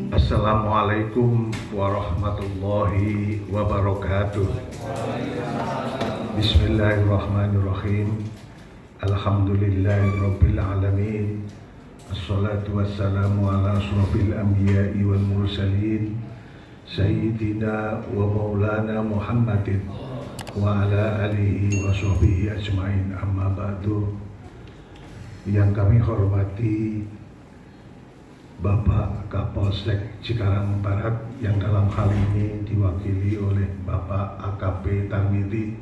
Assalamualaikum warahmatullahi wabarakatuh. Bismillahirrahmanirrahim. Alhamdulillahirabbil alamin. Assalatu wassalamu ala asyrafil anbiya'i wal mursalin sayyidina wa maulana Muhammadin wa ala alihi wa sahbihi ajmain, amma ba'du. Yang kami hormati Bapak Kapolsek Cikarang Barat yang dalam hal ini diwakili oleh Bapak AKP Tarmidi.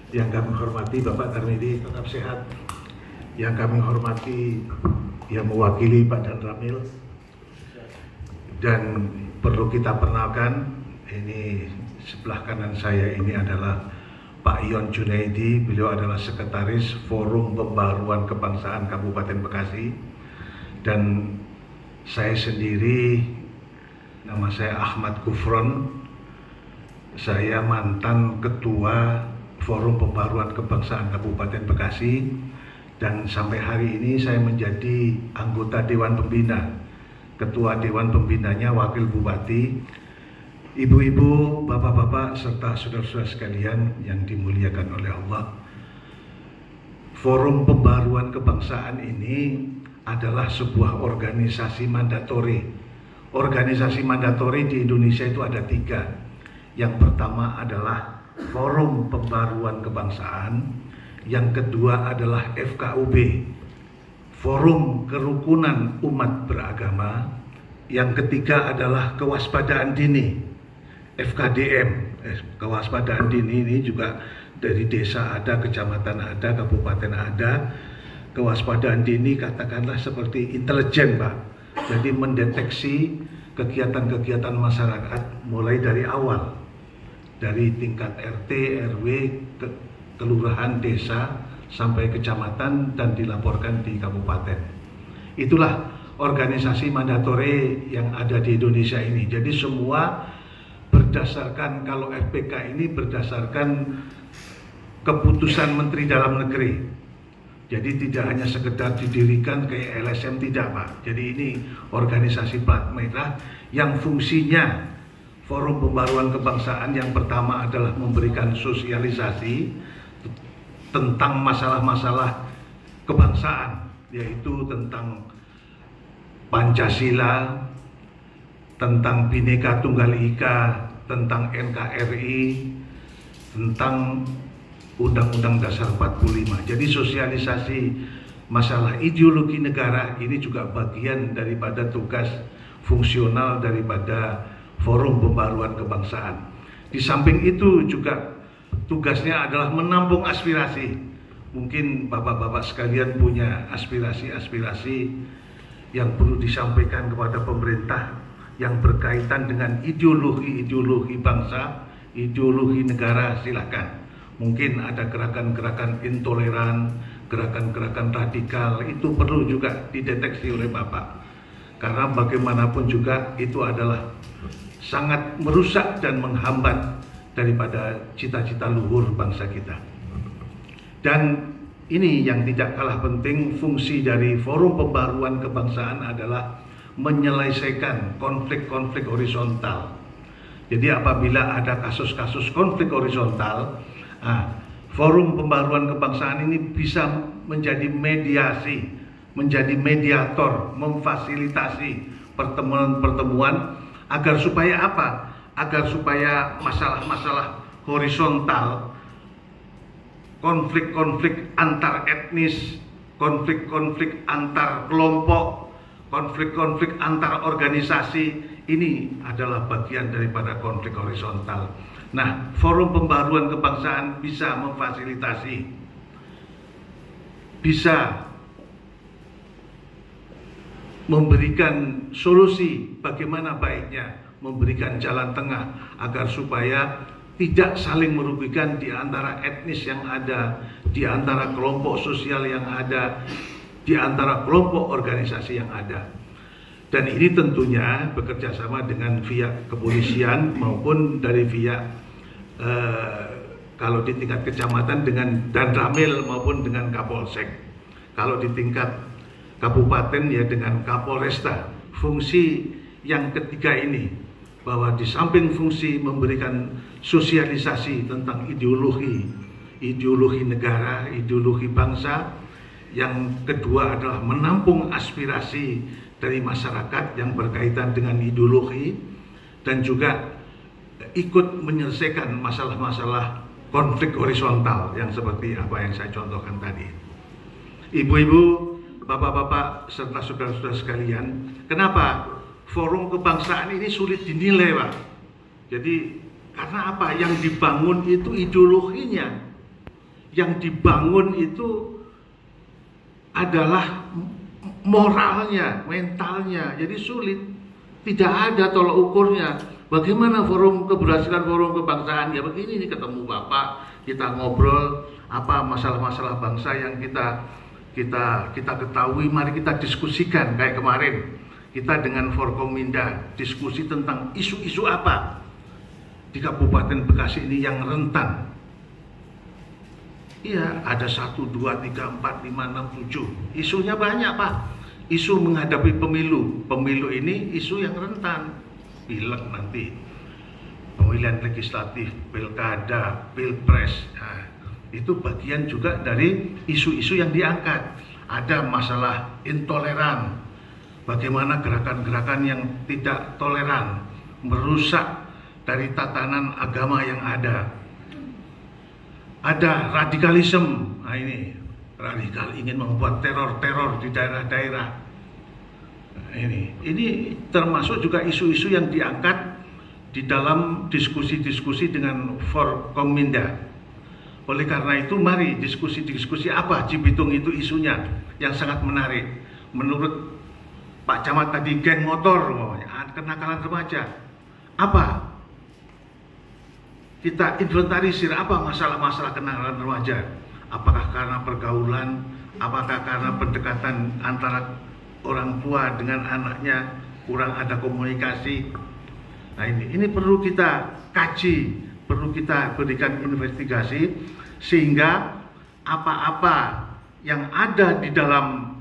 Yang kami hormati Bapak Tarmidi, tetap sehat. Yang kami hormati yang mewakili Pak Dan Ramil. Dan perlu kita perkenalkan, ini sebelah kanan saya ini adalah Pak Ion Junaidi. Beliau adalah Sekretaris Forum Pembaruan Kebangsaan Kabupaten Bekasi. Dan saya sendiri, nama saya Ahmad Kufron. Saya mantan Ketua Forum Pembaruan Kebangsaan Kabupaten Bekasi. Dan sampai hari ini saya menjadi anggota Dewan Pembina. Ketua Dewan Pembinanya Wakil Bupati. Ibu-ibu, bapak-bapak, serta saudara-saudara sekalian yang dimuliakan oleh Allah. Forum Pembaruan Kebangsaan ini adalah sebuah organisasi mandatori. Organisasi mandatori di Indonesia itu ada 3. Yang pertama adalah Forum Pembaruan Kebangsaan. Yang kedua adalah FKUB, Forum Kerukunan Umat Beragama. Yang ketiga adalah Kewaspadaan Dini, FKDM. Kewaspadaan Dini ini juga dari desa ada, kecamatan ada, kabupaten ada. Kewaspadaan dini katakanlah seperti intelijen, Pak. Jadi mendeteksi kegiatan-kegiatan masyarakat mulai dari awal, dari tingkat RT, RW, kelurahan, desa, sampai kecamatan dan dilaporkan di kabupaten. Itulah organisasi mandatori yang ada di Indonesia ini. Jadi semua berdasarkan, kalau FPK ini berdasarkan keputusan Menteri Dalam Negeri. Jadi tidak hanya sekedar didirikan kayak LSM, tidak, Pak. Jadi ini organisasi plat merah yang fungsinya Forum Pembaruan Kebangsaan yang pertama adalah memberikan sosialisasi tentang masalah-masalah kebangsaan, yaitu tentang Pancasila, tentang Bhinneka Tunggal Ika, tentang NKRI, tentang Undang-Undang Dasar 45. Jadi sosialisasi masalah ideologi negara ini juga bagian daripada tugas fungsional daripada Forum Pembaruan Kebangsaan. Di samping itu juga tugasnya adalah menampung aspirasi. Mungkin bapak-bapak sekalian punya aspirasi-aspirasi yang perlu disampaikan kepada pemerintah yang berkaitan dengan ideologi bangsa, ideologi negara, silakan. Mungkin ada gerakan-gerakan intoleran, gerakan-gerakan radikal, itu perlu juga dideteksi oleh Bapak. Karena bagaimanapun juga itu adalah sangat merusak dan menghambat daripada cita-cita luhur bangsa kita. Dan ini yang tidak kalah penting, fungsi dari Forum Pembaruan Kebangsaan adalah menyelesaikan konflik-konflik horizontal. Jadi apabila ada kasus-kasus konflik horizontal, Forum Pembaruan Kebangsaan ini bisa menjadi mediasi, menjadi mediator, memfasilitasi pertemuan-pertemuan agar supaya apa? Agar supaya masalah-masalah horizontal, konflik-konflik antar etnis, konflik-konflik antar kelompok, konflik-konflik antar organisasi, ini adalah bagian daripada konflik horizontal. Nah, Forum Pembaruan Kebangsaan bisa memfasilitasi, bisa memberikan solusi bagaimana baiknya memberikan jalan tengah agar supaya tidak saling merugikan di antara etnis yang ada, di antara kelompok sosial yang ada, di antara kelompok organisasi yang ada. Dan ini tentunya bekerja sama dengan pihak kepolisian maupun dari pihak kalau di tingkat kecamatan dengan Danramil maupun dengan Kapolsek. Kalau di tingkat kabupaten ya dengan Kapolresta. Fungsi yang ketiga ini, bahwa di samping fungsi memberikan sosialisasi tentang ideologi negara, ideologi bangsa, yang kedua adalah menampung aspirasi dari masyarakat yang berkaitan dengan ideologi, dan juga ikut menyelesaikan masalah-masalah konflik horizontal yang seperti apa yang saya contohkan tadi. Ibu-ibu, bapak-bapak, serta saudara-saudara sekalian, kenapa forum kebangsaan ini sulit dinilai, Pak? Jadi karena apa? Yang dibangun itu ideologinya, yang dibangun itu adalah moralnya, mentalnya. Jadi sulit, tidak ada tolak ukurnya. Bagaimana keberhasilan forum kebangsaan? Ya begini nih, ketemu Bapak, kita ngobrol apa masalah-masalah bangsa yang kita ketahui, mari kita diskusikan. Kayak kemarin kita dengan Forkominda diskusi tentang isu-isu apa di Kabupaten Bekasi ini yang rentan. Iya, ada 1, 2, 3, 4, 5, 6, 7. Isunya banyak, Pak. Isu menghadapi pemilu. Pemilu ini isu yang rentan. Pileg nanti, pemilihan legislatif, pilkada, pilpres. Nah, itu bagian juga dari isu-isu yang diangkat. Ada masalah intoleran. Bagaimana gerakan-gerakan yang tidak toleran merusak dari tatanan agama yang ada. Ada radikalisme. Nah ini radikal ingin membuat teror-teror di daerah-daerah. Nah, ini termasuk juga isu-isu yang diangkat di dalam diskusi-diskusi dengan Forkominda. Oleh karena itu mari diskusi-diskusi apa Cibitung itu isunya yang sangat menarik. Menurut Pak Camat tadi, geng motor, kenakalan remaja. Apa? Kita inventarisir apa masalah-masalah kenakalan remaja. Apakah karena pergaulan, apakah karena pendekatan antara orang tua dengan anaknya, kurang ada komunikasi. Nah ini perlu kita kaji, perlu kita berikan investigasi, sehingga apa-apa yang ada di dalam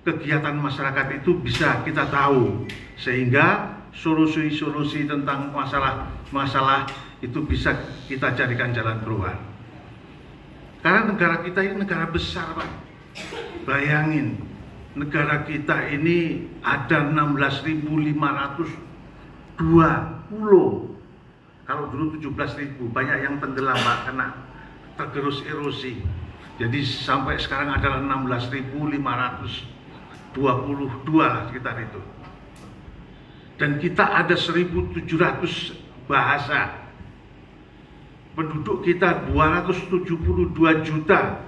kegiatan masyarakat itu bisa kita tahu, sehingga solusi-solusi tentang masalah itu bisa kita carikan jalan keluar. Karena negara kita ini negara besar, Pak. Bayangin, negara kita ini ada 16.502 pulau. Kalau dulu 17.000, banyak yang tenggelam, Pak, kena tergerus erosi. Jadi sampai sekarang adalah 16.522 lah sekitar itu. Dan kita ada 1.700 bahasa. Penduduk kita 272 juta.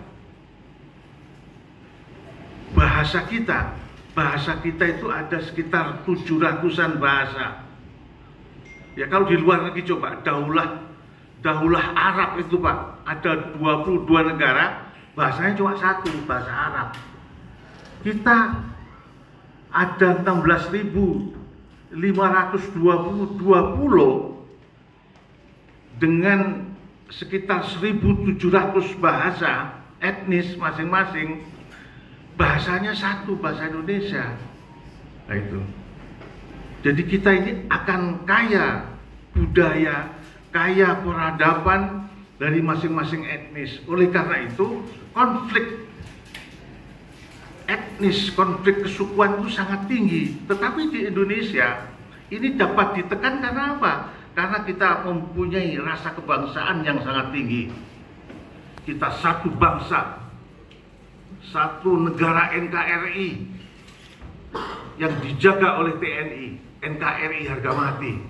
Bahasa kita itu ada sekitar 700-an bahasa. Ya kalau di luar negeri coba, Daulah Arab itu, Pak, ada 22 negara, bahasanya cuma satu, bahasa Arab. Kita ada 16.522 pulau dengan sekitar 1.700 bahasa etnis masing-masing. Bahasanya satu, bahasa Indonesia. Nah itu. Jadi kita ini akan kaya budaya, kaya peradaban dari masing-masing etnis. Oleh karena itu, konflik etnis, konflik kesukuan itu sangat tinggi. Tetapi di Indonesia ini dapat ditekan karena apa? Karena kita mempunyai rasa kebangsaan yang sangat tinggi. Kita satu bangsa, satu negara NKRI yang dijaga oleh TNI, NKRI harga mati.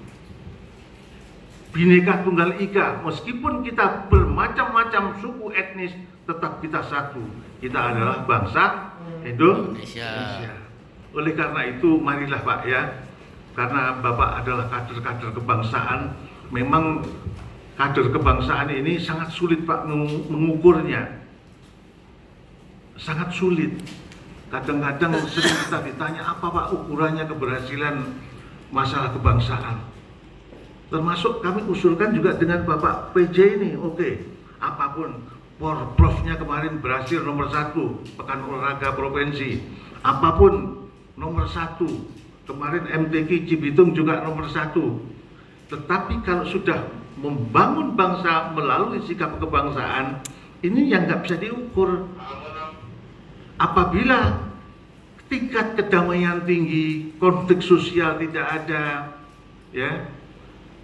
Bhinneka Tunggal Ika, meskipun kita bermacam-macam suku etnis, tetap kita satu. Kita adalah bangsa Indonesia. Oleh karena itu, marilah Pak ya, karena Bapak adalah kader-kader kebangsaan, memang kader kebangsaan ini sangat sulit Pak mengukurnya. Sangat sulit. Kadang-kadang sering kita ditanya, apa Pak ukurannya keberhasilan masalah kebangsaan? Termasuk kami usulkan juga dengan Bapak PJ ini, oke, apapun, Porprofnya kemarin berhasil nomor 1, Pekan Olahraga Provinsi, apapun nomor 1, kemarin MTQ Cibitung juga nomor 1. Tetapi kalau sudah membangun bangsa melalui sikap kebangsaan, ini yang nggak bisa diukur. Apabila tingkat kedamaian tinggi, konflik sosial tidak ada, ya,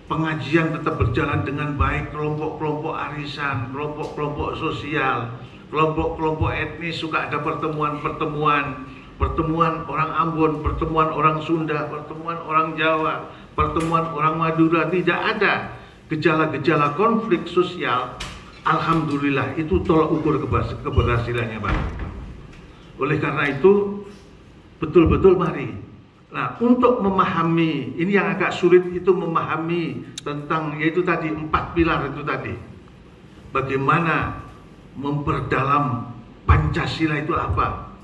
pengajian tetap berjalan dengan baik, kelompok-kelompok arisan, kelompok-kelompok sosial, kelompok-kelompok etnis suka ada pertemuan-pertemuan, pertemuan orang Ambon, pertemuan orang Sunda, pertemuan orang Jawa, pertemuan orang Madura, tidak ada gejala-gejala konflik sosial. Alhamdulillah, itu tolak ukur keberhasilannya Pak. Oleh karena itu, betul-betul mari. Nah, untuk memahami, ini yang agak sulit itu memahami tentang, yaitu tadi 4 pilar itu tadi. Bagaimana memperdalam Pancasila itu apa?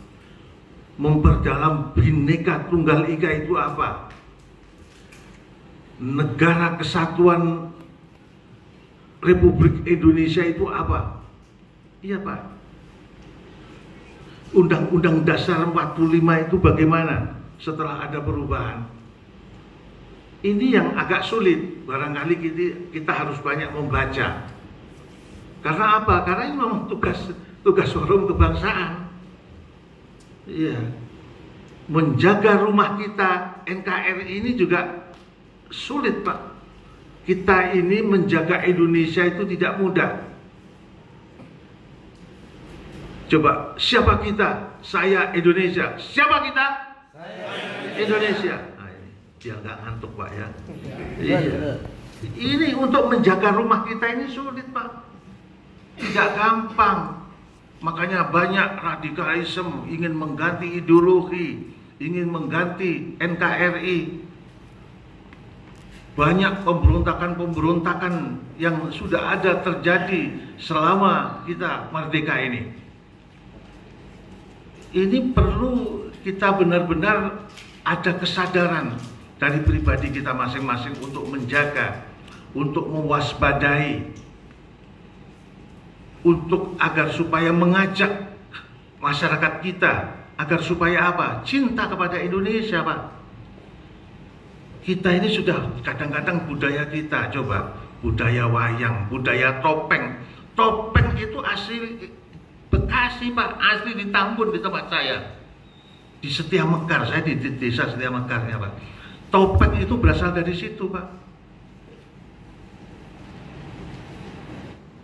Memperdalam Bhinneka Tunggal Ika itu apa? Negara Kesatuan Republik Indonesia itu apa? Iya Pak. Undang-Undang Dasar 45 itu bagaimana setelah ada perubahan? Ini yang agak sulit. Barangkali kita harus banyak membaca. Karena apa? Karena ini memang tugas forum kebangsaan. Iya. Menjaga rumah kita, NKRI ini juga sulit Pak. Kita ini menjaga Indonesia itu tidak mudah. Coba, siapa kita? Saya Indonesia. Siapa kita? Saya Indonesia. Nah, ini biar nggak ngantuk Pak ya. Iya. Ini untuk menjaga rumah kita ini sulit Pak. Tidak gampang. Makanya banyak radikalisme ingin mengganti ideologi, ingin mengganti NKRI. Banyak pemberontakan-pemberontakan yang sudah ada terjadi selama kita merdeka ini. Ini perlu kita benar-benar ada kesadaran dari pribadi kita masing-masing untuk menjaga, untuk mewaspadai, untuk agar supaya mengajak masyarakat kita agar supaya apa? Cinta kepada Indonesia Pak. Kita ini sudah kadang-kadang budaya kita, coba budaya wayang, budaya topeng. Topeng itu asli Bekasi Pak, asli di Tambun di tempat saya. Di Setia Mekar, saya di desa Setia Mekarnya Pak. Topeng itu berasal dari situ Pak.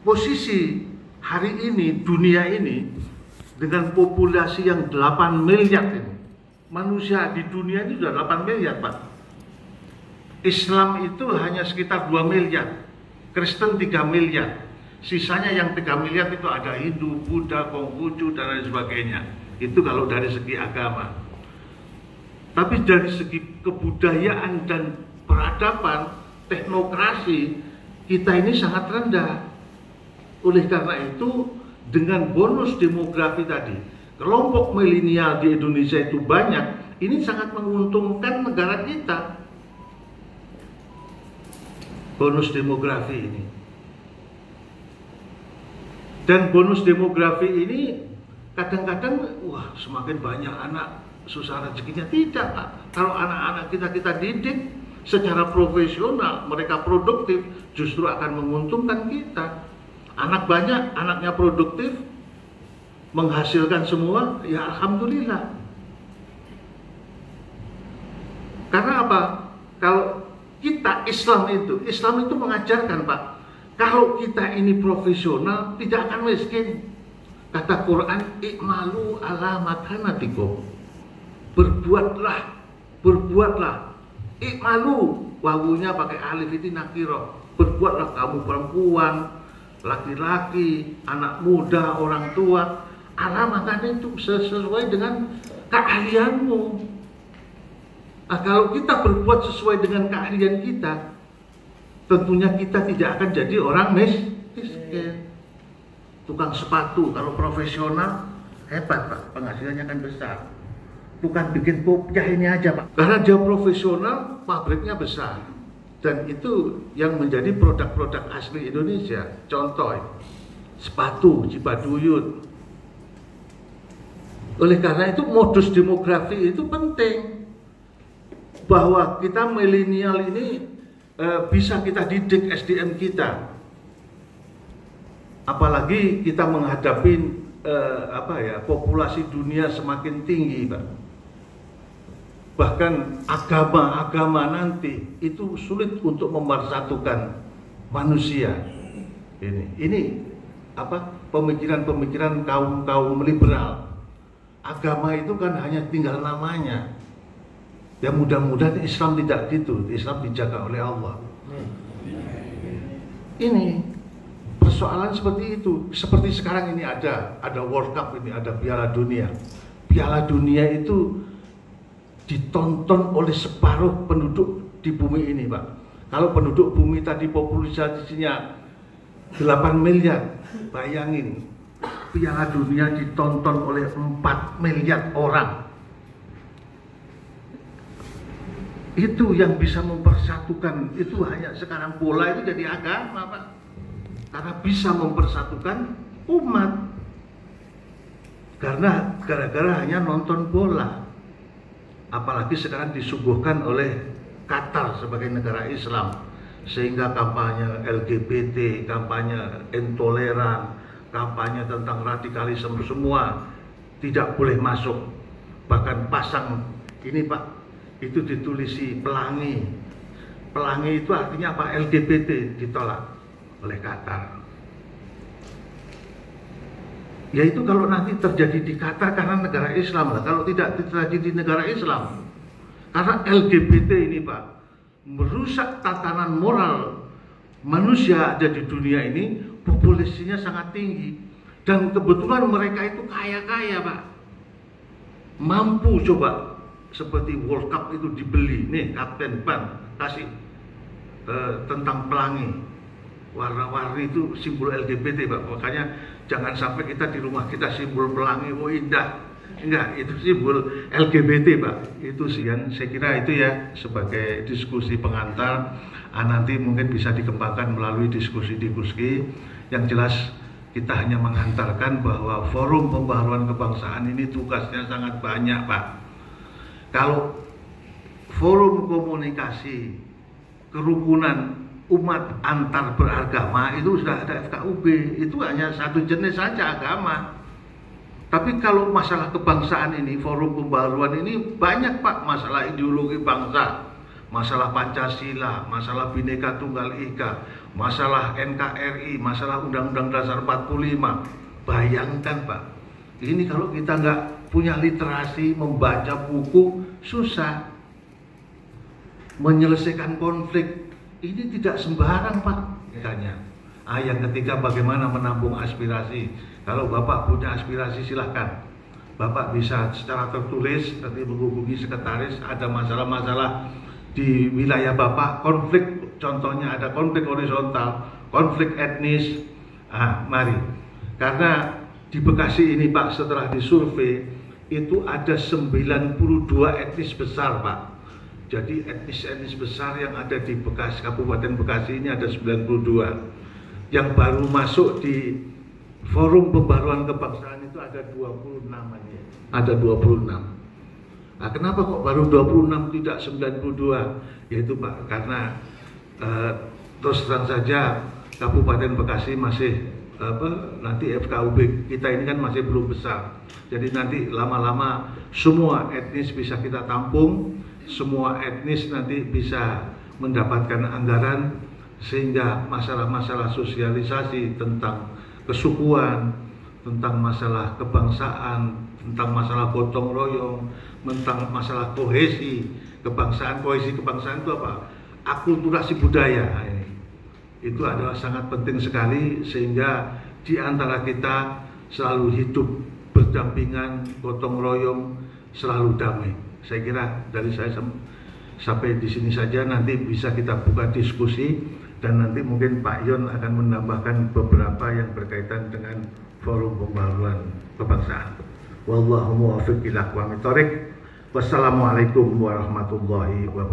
Posisi hari ini, dunia ini, dengan populasi yang 8 miliar ini, manusia di dunia ini sudah 8 miliar Pak. Islam itu hanya sekitar 2 miliar, Kristen 3 miliar, sisanya yang 3 miliar itu ada Hindu, Buddha, Konghucu, dan lain sebagainya. Itu kalau dari segi agama. Tapi dari segi kebudayaan dan peradaban, teknokrasi, kita ini sangat rendah. Oleh karena itu, dengan bonus demografi tadi, kelompok milenial di Indonesia itu banyak, ini sangat menguntungkan negara kita. Bonus demografi ini. Dan bonus demografi ini kadang-kadang wah semakin banyak anak susah rezekinya. Tidak Pak. Kalau anak-anak kita didik secara profesional, mereka produktif, justru akan menguntungkan kita. Anak banyak, anaknya produktif, menghasilkan semua, ya alhamdulillah. Karena apa? Kalau kita Islam itu mengajarkan Pak, kalau kita ini profesional tidak akan miskin. Kata Quran, i'malu ala makanatikum. Berbuatlah. I'malu, wawunya pakai alif itu nakiro. Berbuatlah kamu perempuan, laki-laki, anak muda, orang tua, ala makan itu sesuai dengan keahlianmu. Nah, kalau kita berbuat sesuai dengan keahlian kita, tentunya kita tidak akan jadi orang miskin. Tukang sepatu kalau profesional hebat Pak, penghasilannya kan besar. Tukang bikin kopiah ini aja Pak, karena dia profesional, pabriknya besar. Dan itu yang menjadi produk-produk asli Indonesia. Contoh, sepatu Cibaduyut. Oleh karena itu modus demografi itu penting, bahwa kita milenial ini bisa kita didik SDM kita. Apalagi kita menghadapi populasi dunia semakin tinggi, Pak. Bahkan agama-agama nanti itu sulit untuk mempersatukan manusia. Ini pemikiran-pemikiran kaum liberal. Agama itu kan hanya tinggal namanya. Ya mudah-mudahan Islam tidak gitu. Islam dijaga oleh Allah. Ini persoalan seperti itu. Seperti sekarang ini ada World Cup ini, ada Piala Dunia. Piala Dunia itu ditonton oleh separuh penduduk di bumi ini, Pak. Kalau penduduk bumi tadi populasinya 8 miliar, bayangin Piala Dunia ditonton oleh 4 miliar orang. Itu yang bisa mempersatukan, itu hanya sekarang bola itu jadi agama, Pak. Karena bisa mempersatukan umat. Karena gara-gara hanya nonton bola. Apalagi sekarang disuguhkan oleh Qatar sebagai negara Islam. Sehingga kampanye LGBT, kampanye intoleran, kampanye tentang radikalisme semua tidak boleh masuk. Bahkan pasang ini Pak, itu ditulisi pelangi. Pelangi itu artinya apa? LGBT ditolak oleh Qatar. Yaitu kalau nanti terjadi di Qatar karena negara Islam lah. Kalau tidak terjadi di negara Islam, karena LGBT ini Pak merusak tatanan moral manusia ada di dunia ini. Populasinya sangat tinggi dan kebetulan mereka itu kaya-kaya Pak, mampu coba seperti World Cup itu dibeli nih, Kapten Ban kasih tentang pelangi warna-warni itu simbol LGBT Pak. Makanya jangan sampai kita di rumah kita simbol pelangi, oh indah, enggak, itu simbol LGBT Pak. Itu sih yang saya kira itu ya sebagai diskusi pengantar. Nanti mungkin bisa dikembangkan melalui diskusi-diskusi. Yang jelas kita hanya mengantarkan bahwa forum pembaharuan kebangsaan ini tugasnya sangat banyak Pak. Kalau forum komunikasi kerukunan umat antar beragama itu sudah ada FKUB, itu hanya satu jenis saja agama. Tapi kalau masalah kebangsaan ini, forum pembaharuan ini banyak Pak, masalah ideologi bangsa, masalah Pancasila, masalah Bhinneka Tunggal Ika, masalah NKRI, masalah Undang-Undang Dasar 45. Bayangkan Pak, ini kalau kita nggak punya literasi, membaca buku, susah. Menyelesaikan konflik, ini tidak sembarang Pak. Yang ketiga, bagaimana menampung aspirasi. Kalau Bapak punya aspirasi silahkan. Bapak bisa secara tertulis, nanti menghubungi sekretaris, ada masalah-masalah di wilayah Bapak, konflik, contohnya ada konflik horizontal, konflik etnis, mari. Karena di Bekasi ini Pak, setelah disurvei, itu ada 92 etnis besar Pak. Jadi etnis-etnis besar yang ada di Bekasi, Kabupaten Bekasi ini ada 92. Yang baru masuk di forum pembaharuan kebangsaan itu ada 26 aja. Ada 26. Nah, kenapa kok baru 26 tidak 92? Yaitu Pak, karena terus terang saja Kabupaten Bekasi masih nanti FKUB kita ini kan masih belum besar. Jadi nanti lama-lama semua etnis bisa kita tampung, semua etnis nanti bisa mendapatkan anggaran, sehingga masalah-masalah sosialisasi tentang kesukuan, tentang masalah kebangsaan, tentang masalah gotong royong, tentang masalah kohesi kebangsaan. Kohesi kebangsaan itu apa? Akulturasi budaya. Itu adalah sangat penting sekali, sehingga di antara kita selalu hidup berdampingan, gotong royong, selalu damai. Saya kira dari saya sampai di sini saja, nanti bisa kita buka diskusi dan nanti mungkin Pak Yon akan menambahkan beberapa yang berkaitan dengan forum pembaharuan kebangsaan. Wallahu muwaffiq ila aqwamit thoriq. Wassalamualaikum warahmatullahi wabarakatuh.